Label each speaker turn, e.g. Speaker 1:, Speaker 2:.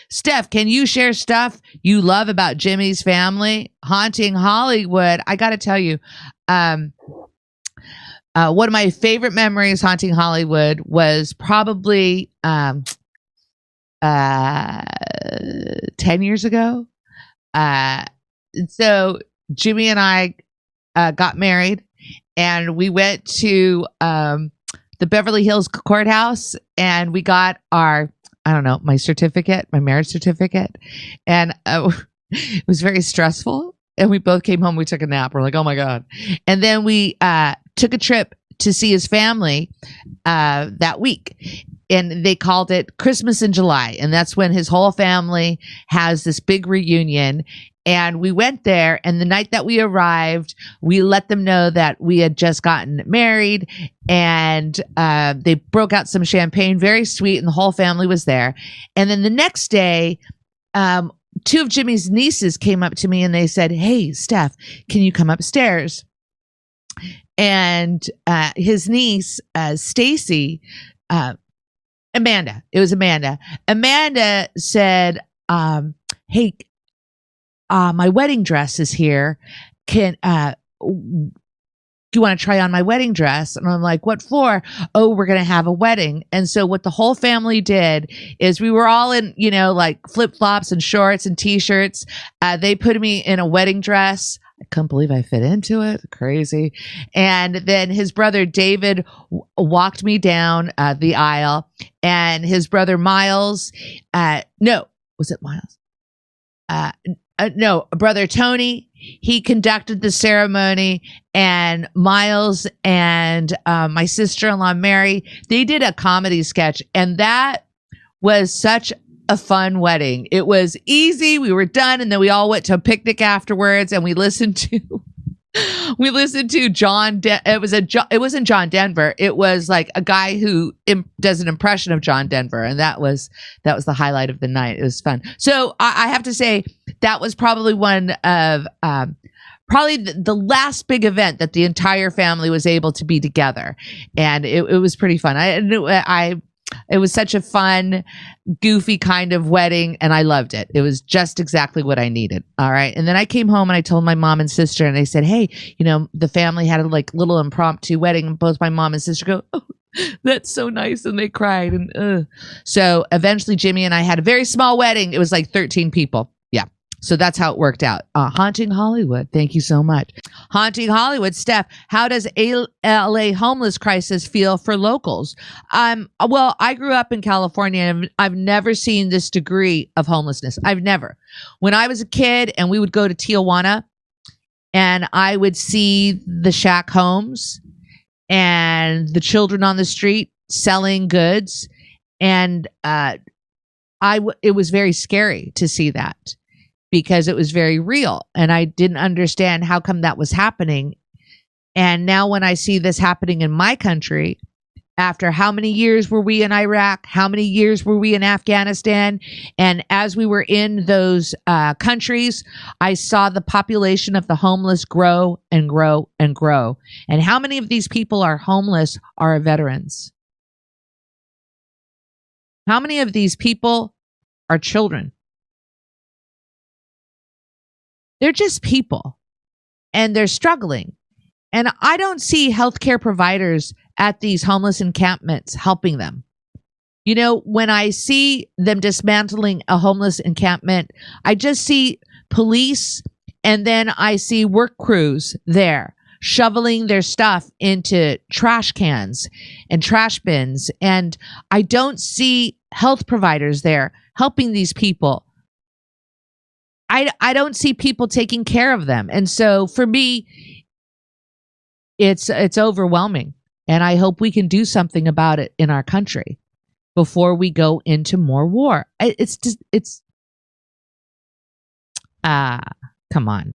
Speaker 1: Steph, can you share stuff you love about Jimmy's family? Haunting Hollywood. I got to tell you, one of my favorite memories haunting Hollywood was probably 10 years ago. So Jimmy and I got married, and we went to the Beverly Hills courthouse, and we got our, I don't know, my marriage certificate. And it was very stressful. And we both came home. We took a nap. We're like, oh my God. And then we took a trip to see his family that week. And they called it Christmas in July. And that's when his whole family has this big reunion. And we went there, and the night that we arrived, we let them know that we had just gotten married, and they broke out some champagne, very sweet, and the whole family was there. And then the next day, two of Jimmy's nieces came up to me and they said, "Hey, Steph, can you come upstairs?" And his niece, Stacy, Amanda, it was Amanda. Amanda said, "Hey, my wedding dress is here. Do you want to try on my wedding dress?" And I'm like, "What for?" "Oh, we're going to have a wedding." And so what the whole family did is we were all in, like flip-flops and shorts and t-shirts. They put me in a wedding dress. I couldn't believe I fit into it. Crazy. And then his brother David walked me down the aisle, and his brother Miles, was it Miles? No, brother Tony, he conducted the ceremony, and Miles and my sister-in-law Mary, they did a comedy sketch, and that was such a fun wedding. It was easy. We were done, and then we all went to a picnic afterwards, and we listened to John. It wasn't John Denver. It was like a guy who does an impression of John Denver, and that was the highlight of the night. It was fun. So I have to say that was probably one of probably the last big event that the entire family was able to be together, and it was pretty fun. It was such a fun, goofy kind of wedding, and I loved it. It was just exactly what I needed. All right. And then I came home and I told my mom and sister, and they said, "Hey, the family had a little impromptu wedding." And both my mom and sister go, "Oh, that's so nice." And they cried. And so eventually Jimmy and I had a very small wedding. It was like 13 people. Yeah. So that's how it worked out. Haunting Hollywood. Thank you so much. Haunting Hollywood. Steph, how does LA homeless crisis feel for locals? Well, I grew up in California, and I've never seen this degree of homelessness. I've never. When I was a kid and we would go to Tijuana, and I would see the shack homes and the children on the street selling goods, and it was very scary to see that, because it was very real, and I didn't understand how come that was happening. And now when I see this happening in my country, after how many years were we in Iraq? How many years were we in Afghanistan? And as we were in those countries, I saw the population of the homeless grow and grow and grow. And how many of these people are homeless are veterans? How many of these people are children? They're just people, and they're struggling. And I don't see healthcare providers at these homeless encampments helping them. When I see them dismantling a homeless encampment, I just see police, and then I see work crews there shoveling their stuff into trash cans and trash bins. And I don't see health providers there helping these people. I don't see people taking care of them. And so for me, it's overwhelming. And I hope we can do something about it in our country before we go into more war. Come on.